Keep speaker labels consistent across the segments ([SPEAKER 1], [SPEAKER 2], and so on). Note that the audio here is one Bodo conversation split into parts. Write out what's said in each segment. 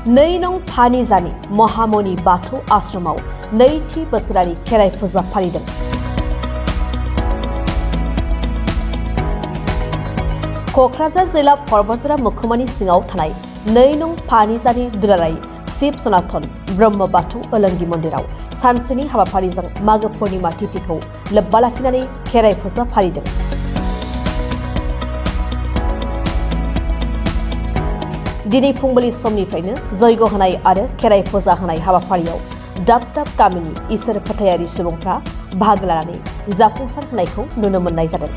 [SPEAKER 1] नै नं फानिजानि महामुनि बाथौ आश्रमाव नैथि बोसोरारि खेराइ फुजा फालिदों। क'क्राझार जिल्ला परबतजरा मुखुमानि सिङाव थानाय नै नं फानिजानि दुलाराय शिव सनातन ब्रह्म बाथौ ओलोंगि मन्दिराव सानसेनि हाबाफारिजों मागो पूर्णिमा तिथिखौ लोब्बा लाखिनानै खेराइ फुजा फालिदों। दिनै फुंबिलि समनिफ्रायनो जयग होनाय आरो खेराइ फुजा होनाय हाबाफारियाव दाब दाब गामिनि इसोर फोथायारि सुबुंफ्रा बाहागो लानानै जाफुंसार होनायखौ नुनो मोननाय जादों।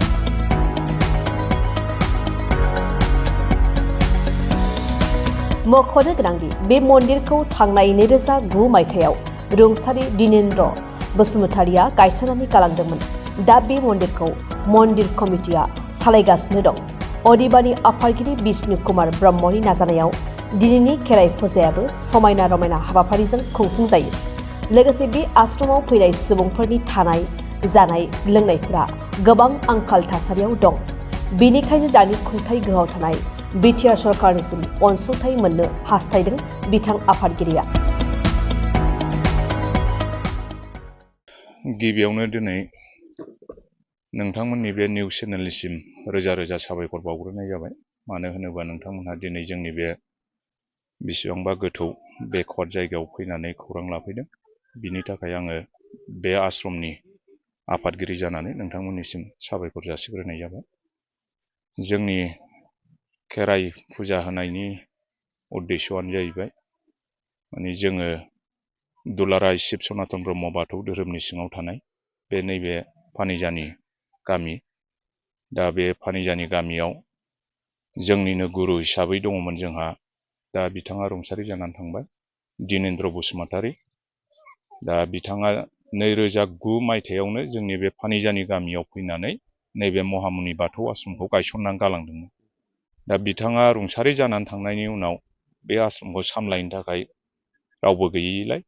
[SPEAKER 1] मख'नो गोनांदि बे मन्दिरखौ थांनाय 2009 मायथाइयाव रुंसारि दिनेन्द्र बसुमतारिया गायसननानै गालांदोंमोन। दा बे मन्दिरखौ मन्दिर कमिटिया सालायगासिनो दं। अदेबानि आफादगिरि बिष्णु कुमार ब्रह्मनि नाजानायाव दिनैनि खेराइ फुजायाबो समायना रमायना हाबाफारिजों खुंफुंजायो। लोगोसे बे आश्रमाव फैनाय सुबुंफोरनि थानाय जानाय लोंनायफोरा गोबां आंखाल थासारियाव दं। बेनिखायनो दानि खुंथाय गोहोआव थानाय बिटिआर सरकारनिसिम अनसुंथाइ मोननो हास्थायदों बिथां आफादगिरिया।
[SPEAKER 2] गिबियावनो दिनै नोंथांमोननि बे निउस चेनेलनिसिम रोजा रोजा साबायखर बावग्रोनाय जाबाय। मानो होनोबा नोंथांमोनहा दिनै जोंनि बे बेसेबांबा गोथौ बेकवार्ड जायगायाव फैनानै खौरां लाफैदों। बिनि थाखाय आङो बे आश्रमनि आफादगिरि जानानै नोंथांमोननिसिम साबायखर जासिग्रोनाय जाबाय। जोंनि खेराइ फुजा होनायनि उद्देश्यआनो जाहैबाय माने जोङो दुलाराय शिब सनातन ब्रह्म बाथौ धोरोमनि सिङाव थानाय बे नैबे फानिजानि गामि, दा बे फानिजानि गामियाव जोंनिनो गुरु हिसाबै दङमोन जोंहा, दा बिथाङा रुंसारि जानानै थांबाय, दिनेन्द्र बसुमतारि। दा बिथाङा 2009 मायथाइयावनो जोंनि बे फानिजानि गामियाव फैनानै नैबे महामुनि बाथौ आश्रमखौ गायसननानै गालांदोंमोन। दा बिथाङा रुंसारि जानानै थांनायनि उनाव बे आश्रमखौ सामलायनो थाखाय रावबो गैयैलाय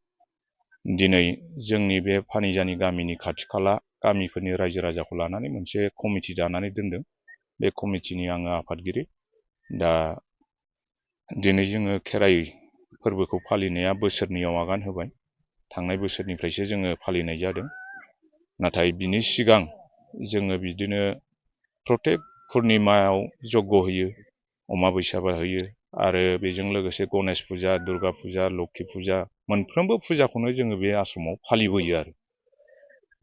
[SPEAKER 2] दिनै जोंनि बे फानिजानि गामिनि खाथि खाला गामिफोरनि रायजो राजाखौ लानानै मोनसे कमिटि दानानै दोनदों। बे कमिटिनि आङो आफादगिरि। दा दिनै जोङो खेराइ फोरबोखौ फालिनाया बोसोरनैयाव आगान होबाय। थांनाय बोसोरनिफ्रायसो जोङो फालिनाय जादों। नाथाय बिनि सिगां जोङो बिदिनो प्रतेक पुर्निमायाव जग्य होयो, अमाबैसाबा होयो, आरो बेजों लोगोसे गणेश फुजा, दुर्गा फुजा, लोक्षि फुजा, मोनफ्रोमबो फुजाखौनो जोङो बे आश्रमाव फालिबोयो आरो।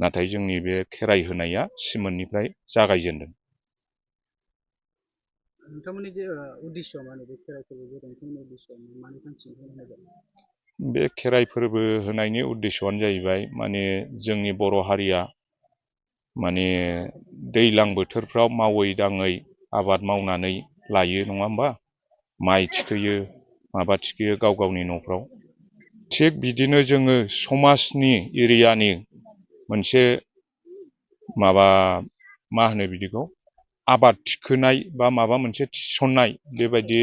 [SPEAKER 2] नाथाय जोंनि बे खेराइ होनाया सिमोननिफ्राय जागायजेनदों।
[SPEAKER 3] नोंथांमोननि जे उद्देश्य माने बे खेराइ फोरबो नोंथांमोननि उद्देश्य मानि थांखिजों होनाय जादों?
[SPEAKER 2] बे खेराइ फोरबो होनायनि उद्देश्यआनो जाहैबाय माने जोंनि बर' हारिया माने दैज्लां बोथोरफ्राव मावै दाङै आबाद मावनानै लायो, नङा होमबा? माइ थिखोयो, माबा थिखोयो गाव गावनि न'फ्राव। थिग बिदिनो जोङो समाजनि एरियानि मोनसे माबा मा होनो बिदिखौ आबाद थिखोनाय बा माबा मोनसे थिसननाय, बेबायदि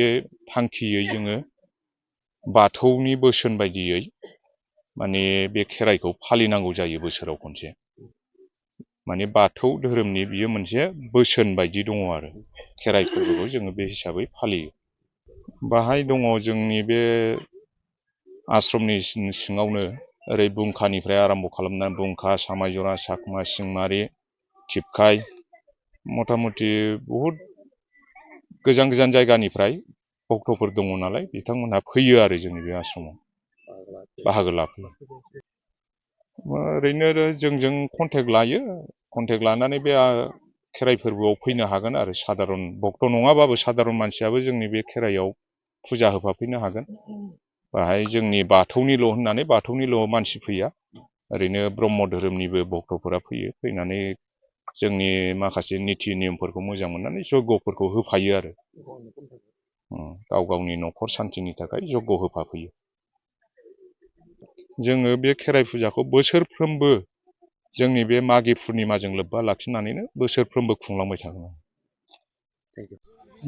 [SPEAKER 2] थांखियै जोङो बाथौनि बोसोन बायदियै माने बे खेराइखौ फालिनांगौ जायो बोसोराव खनसे। माने बाथौ धोरोमनि बियो मोनसे बोसोन बायदि दङ आरो खेराइ फोरबोखौ जोङो बे हिसाबै फालियो। बाहाय दङ जोंनि बे आश्रमनि सिङावनो ओरै बुंखानिफ्राय आराम्भ खालामनानै बुंखा, सामायजरा, साकमा, सिंमारि, थिपखाय, मथा मथि बहुद गोजान गोजान जायगानिफ्राय भक्तफोर दङ नालाय बिथांमोनहा फैयो आरो जोंनि बे आश्रमाव बाहागो लाफैयो। ओरैनो जोंजों कन्टेक्ट लायो, कन्टेक्ट लानानै बे खेराइ फोरबोआव फैनो हागोन आरो सादारन भक्त नङाबाबो सादारन मानसियाबो जोंनि बे खेराइआव फुजा होफाफैनो हागोन। बाहाय जोंनि बाथौनिल' होननानै बाथौनिल' मानसि फैया, ओरैनो ब्रह्म धोरोमनिबो भक्तफोरा फैयो। फैनानै जोंनि माखासे निथि नियमफोरखौ मोजां मोननानै जग्यफोरखौ होफायो आरो गाव गावनि न'खर सान्थिनि थाखाय जग्य होफाफैयो। जोङो बे खेराइ फुजाखौ बोसोरफ्रोमबो जोंनि बे मागि पुर्निमाजों लोब्बा लाखिनानैनो बोसोरफ्रोमबो खुंलांबाय थागोन।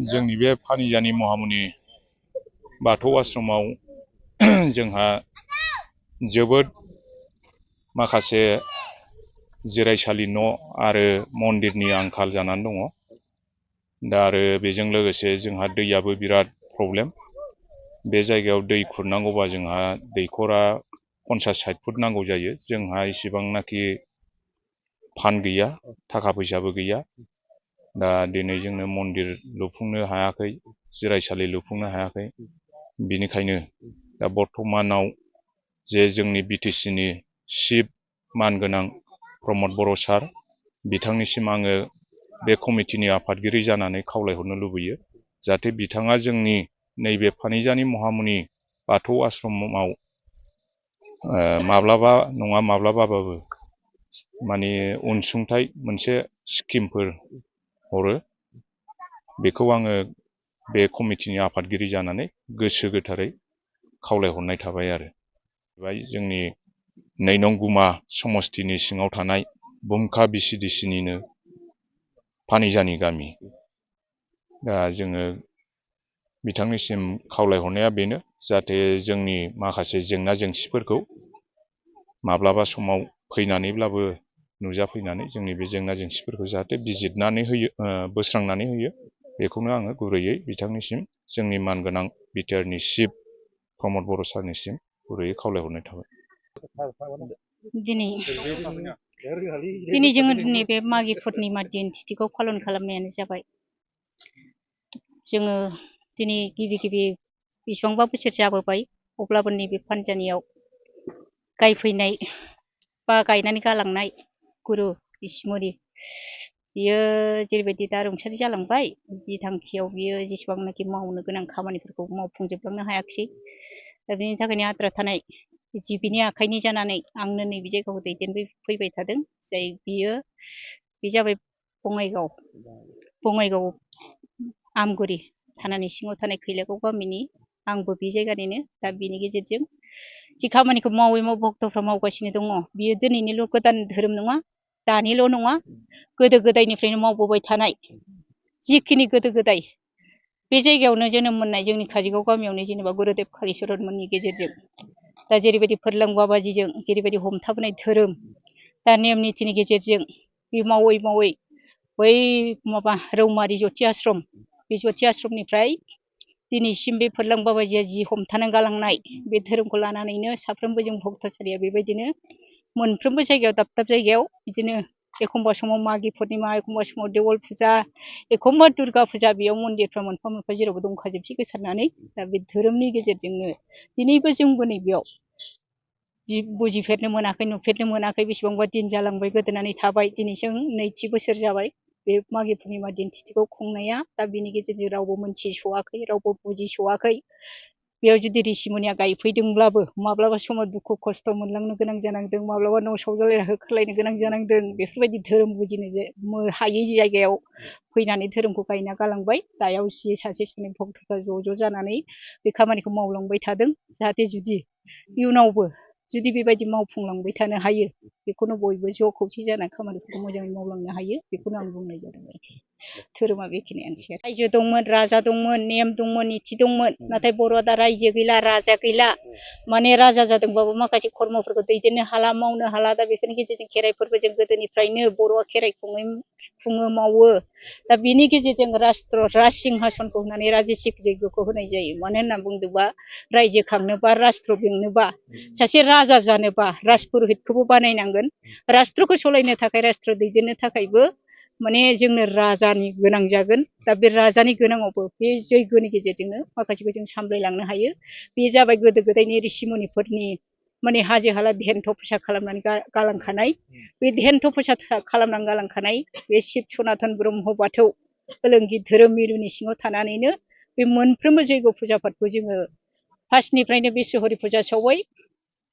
[SPEAKER 2] जोंनि बे फानिजानि महामुनि बाथौ आश्रमाव जोंहा जोबोद माखासे जिरायसालि न' आरो मन्दिरनि आंखाल जानानै दङ। दा आरो बेजों लोगोसे जोंहा दैयाबो बिराद प्रब्लेम। बे जायगायाव दै खुरनांगौबा जोंहा दैखरा 50-60 फुट नांगौ जायो। जोंहा इसिबांनाखि फान्ड गैया, थाखा फैसाबो गैया। दा दिनै जोंनो मन्दिर लुफुंनो हायाखै, जिरायसालि लुफुंनो हायाखै। बिनिखायनो दा बर्थमानाव जे जोंनि BTCनि चिफ मानगोनां प्रमद बर' सार, बिथांनिसिम आङो बे कमिटिनि आफादगिरि जानानै खावलायहरनो लुबैयो, जाहाथे बिथाङा जोंनि नैबे फानिजानि महामुनि बाथौ आश्रमाव माब्लाबा नङा माब्लाबाबाबो माने अनसुंथाइ मोनसे स्किमफोर हरो। बेखौ आङो बे कमिटिनि आफादगिरि जानानै गोसो गोथारै खावलायहरनाय थाबाय आरो। जोंनि 2 नं गुमा समस्तिनि सिङाव थानाय बुमखा BCDCनिनो फानिजानि गामि। दा जोङो बिथांनिसिम खावलायहरनाया बेनो, जाहाथे जोंनि माखासे जेंना जेंसिफोरखौ माब्लाबा समाव फैनानैब्लाबो नुजाफैनानै जोंनि बे जेंना जेंसिफोरखौ जाहाथे बिजिरनानै होयो, बोस्रांनानै होयो। बेखौनो आङो गुरैयै बिथांनिसिम जोंनि मानगोनां बिटिआरनि चिफ प्रमद बर' सारनिसिम गुरैयै खावलायहरनाय थाबाय।
[SPEAKER 4] दिनै जोङो बे मागि पुर्निमा दिन तिथिखौ पालन खालामनायानो जाबाय। जोङो दिनै गिबि बेसेबांबा बोसोर जाबोबाय, अब्लाबो नैबे फानजानियाव गायफैनाय बा गायनानै गालांनाय गुरु इसिमरि, बियो जेरैबायदि दा रुंसारि जालांबाय, जि थांखियाव बियो जेसेबांनाखि मावनो गोनां खामानिफोरखौ मावफुंजोबलांनो हायाखिसै। दा बेनि थाखायनो आद्रा थानाय बिनि आखाइनि जानानै आंनो नैबे जायगाखौ दैदेनफैबाय थादों। बे जाबाय बङाइगाव आमगुरि थानानि सिङाव थानाय खैलागाव गामिनि। आंबो बे जायगानिनो। दा बेनि गेजेरजों जि खामानिखौ मावै भक्तफ्रा मावगासिनो दङ, बियो दिनैनिल' गोदान धोरोम नङा, दानिल' नङा, गोदो गोदायनिफ्रायनो मावबोबाय थानाय। जिखिनि गोदो गोदाय बे जायगायावनो जोनोम मोननाय जोंनि काजलगाव गामियावनो जेनेबा गुरुदेब कालिचरन मोननि गेजेरजों दा जेरैबायदि फोरलां बाबाजिजों जेरैबायदि हमथाबोनाय धोरोम, दा नेम निथिनि गेजेरजों बे मावै बै रौमारि ज्योति आश्रम, बे ज्योति आश्रमनिफ्राय दिनैसिम बे फोरलां बाबाजिया जि हमथानानै गालांनाय बे धोरोमखौ लानानैनो साफ्रोमबो जों भक्तसालिया बेबायदिनो मोनफ्रोमबो जायगायाव दाब जायगायाव बिदिनो एखमबा समाव मागि पुर्निमा, एखमबा समाव देवल फुजा, एखमबा दुर्गा फुजा, बेयाव मन्दिरफ्रा मोनफा जेरावबो दंखाजोबसै गोसारनानै। दा बे धोरोमनि गेजेरजोंनो दिनैबो जोंबो नैबेयाव जि बुजिफेरनो मोनाखै, नुफेरनो मोनाखै, बेसेबांबा दिन जालांबाय गोदोनानै थाबाय। दिनैसिम 2थि बोसोर जाबाय बे मागि पुर्निमा दिन तिथिखौ खुंनाया। दा बिनि गेजेरजों रावबो मोनथिस'वाखै, रावबो बुजिस'वाखै। बेयाव जुदि रिसिमुनिया गायफैदोंब्लाबो माब्लाबा समाव दुखु खस्थ' मोनलांनो गोनां जानांदों, माब्लाबा न' जालायना होखारलायनो गोनां जानांदों। बेफोरबायदि धोरोम बुजिनो हायै जायगायाव फैनानै धोरोमखौ गायना गालांबाय। दायाव सासे सानै भक्तफ्रा ज' जानानै बे खामानिखौ मावलांबाय थादों। जाहाथे जुदि इयुनावबो जुदि बेबायदि मावफुंलांबाय थानो हायो, बेखौनो बयबो ज' खौसे जानानै खामानिफोरखौ मोजाङै मावलांनो हायो, बेखौनो आं बुंनाय जादों आरोखि। धोरोमा बेखिनियानोसै। रायजो दंमोन, राजा दंमोन, नेम दंमोन, निथि दंमोन। नाथाय बर'आ दा रायजो गैला, राजा गैला। माने राजा जादोंबाबो माखासे खर्मफोरखौ दैदेननो हाला, मावनो हाला। दा बेफोरनि गेजेरजों खेराइफोरबो जों गोदोनिफ्रायनो बर'आ खेराइ खुङो, मावो। दा बिनि गेजेरजों राज सिंहासनखौ होनानै राजसिक जैग'खौ होनाय जायो। मानो होननानै बुंदोंबा, रायजो खांनोबा, राष्ट्र बेंनोबा, सासे राजा जानोबा राजपुरहितखौबो बानायनांगोन। राष्ट्रखौ सलायनो थाखाय, राष्ट्र दैदेननो थाखायबो माने जोंनो राजानि गोनां जागोन। दा बे राजानि गोनाङावबो बे जैग'नि गेजेरजोंनो माखासेखौ जों सामलायलांनो हायो। बे जाबाय गोदो गोदायनि ऋषिमुनिफोरनि माने हाजो हाला धेनथ' फैसा खालामनानै गालांखानाय। बे धेनथ' फैसा खालामनानै गालांखानाय बे शिब सनातन ब्रह्म बाथौ ओलोंगि धोरोम मिरुनि सिङाव थानानैनो बे मोनफ्रोमबो जैग' फुजा पातखौ जोङो फार्स्टनिफ्रायनो बिश्वहरि फुजा सावबाय,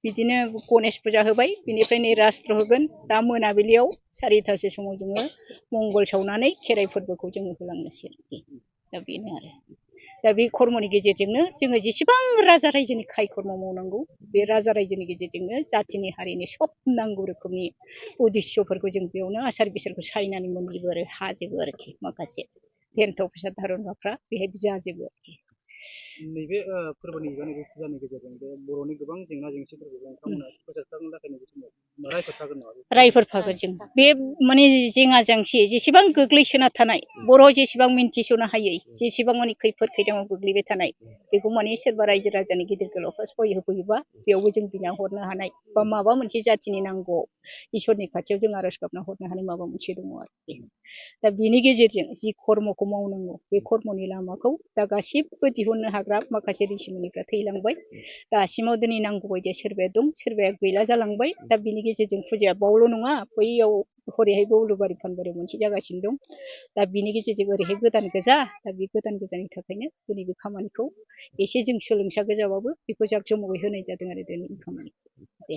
[SPEAKER 4] बिदिनो गणेश फुजा होबाय, बिनिफ्राय नै राष्ट्र होगोन। दा मोनाबिलियाव 4टासो समाव जोङो मंगल सावनानै खेराइ फोरबोखौ जोङो होलांनोसै आरोखि। दा बेनो आरो। दा बे खर्मनि गेजेरजोंनो जोङो जेसेबां राजा रायजोनि खाय खर्म मावनांगौ, बे राजा रायजोनि गेजेरजोंनो जाथिनि हारिनि सब नांगौ रोखोमनि उद्देश्यफोरखौ जों बेयावनो आसार बिसारखौ सायनानै मोनजोबो आरो हाजोबो आरोखि। माखासे धेनथ' फैसा धारनाफ्रा बेहाय जाजोबो आरोखि।
[SPEAKER 3] नैबे फोरबोनि एबा नैबे फुजानि गेजेरजों बे बर'नि गोबां जेंना जेंसिफोरखौ नोंथांमोना फोजोबस्रांनो थाखाय नैबे समाव रायफोरथागोन नामा?
[SPEAKER 4] रायफोरफागोन जों बे माने जेंना जेंसि जेसेबां गोग्लैसोना थानाय बर' जेसेबां मिन्थिस'नो हायै जेसेबां माने खैफोद खैदाङाव गोग्लैबाय थानाय बेखौ माने सोरबा रायजो राजानि गिदिर गोलावफ्रा सहाय होफैयोबा बेयावबो जों बिना हरनो हानाय बा माबा मोनसे जाथिनि नांगौआव इसोरनि खाथियाव जों आर'ज गाबना हरनो हानाय माबा मोनसे दङ आरो दा बिनि गेजेरजों जि खर्मखौ मावनांगौ बे खर्मनि लामाखौ दा गासिबो दिहुननो हाग्रा माखासे ऋषिमुनिफ्रा थैलांबाय दासिमाव दिनै नांगौ बायदिया सोरबाया दं सोरबाया गैला जालांबाय दा बिनि गेजेरजों फुजाया बावल' नङा बैयाव हरैहायबो उलुबारि फानबारियाव मोनसे जागासिनो दं दा बिनि गेजेरजों ओरैहाय गोदान गोजा दा बे गोदान गोजानि थाखायनो दिनै बे खामानिखौ एसे जों सोलोंसा गोजाबाबो बेखौ जाक जमकै होनाय जादों आरो दिनैनि खामानिखौ दे